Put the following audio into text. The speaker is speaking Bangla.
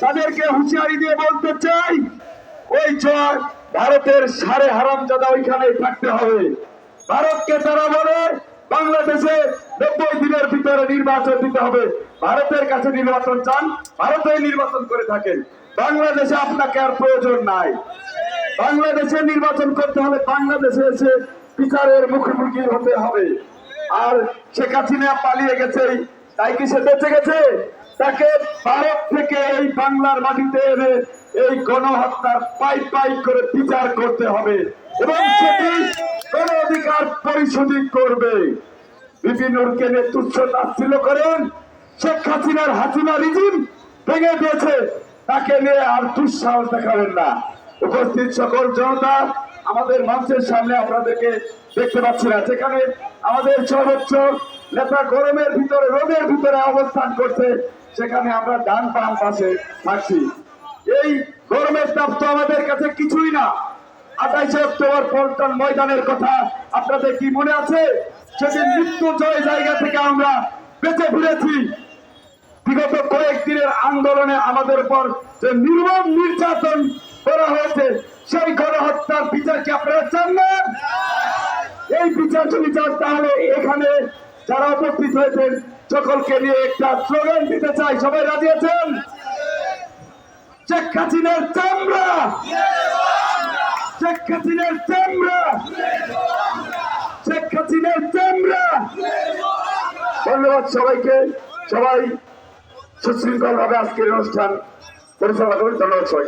তাদেরকে হুঁশিয়ারি দিয়ে বলতে চাই, ওই জয় ভারতের সারে হারামজাদা ওইখানেই থাকতে হবে। ভারতকে তারা বলে বাংলাদেশে 90 দিনের ভিতরে নির্বাচন দিতে হবে। ভারতের কাছে নির্বাচন চান, ভারতেই নির্বাচন করে থাকেন। বাংলাদেশে আপনাকে আর প্রয়োজন নাই। বাংলাদেশে নির্বাচন করতে হলে বাংলাদেশে এসে বিচারের মুখোমুখি হতে হবে। আর শেখ হাসিনা পালিয়ে গেছে, তাই কি সে বেঁচে গেছে? তাকে ভারত থেকে এই বাংলার মাটিতে এনে এই গণহত্যার পাই পাই করে বিচার করতে হবে এবং সেটি গণ অধিকার পরিশোধ করবে। বিভিন্নকে নিয়ে তুচ্ছ তাচ্ছিল্য করেন, শেখ হাসিনার হাসিনা রিজিম ভেঙে দিয়েছে, তাকে নিয়ে আর দুঃসাহস দেখাবেন না। উপস্থিত সকল জনতা, আমাদের মঞ্চের সামনে আপনাদেরকে দেখতে পাচ্ছি না, যেখানে আমাদের সর্বোচ্চ নেতা গরমের ভিতরে রোদের ভিতরে অবস্থান করছে, সেখানে আমরা ডান বাম পাশে থাকছি। এই গরমের তাপ তো আমাদের কাছে কিছুই না। 28 অক্টোবর পল্টন ময়দানের কথা আপনাদের কি মনে আছে? সেদিন মৃত্যুজয় জায়গা থেকে আমরা বেঁচে ফিরেছি। বিগত কয়েকদিনের আন্দোলনে আমাদের উপর যে নির্মম নির্যাতন করা হয়েছে, সেই গণহত্যার বিচার কি আপনারা চান না? এই বিচার যদি চান, তাহলে এখানে যারা উপস্থিত হয়েছেন সকলকে নিয়ে একটা স্লোগান দিতে চাই। সবাই রাজি আছেন? শেখ হাসিনার চামড়া, শেখ হাসিনার চামড়া, শেখ হাসিনার চামড়া। ধন্যবাদ সবাইকে। সবাই সুশৃঙ্খল ভাবে আজকের অনুষ্ঠান পরিচালনা করুন। ধন্যবাদ সবাই।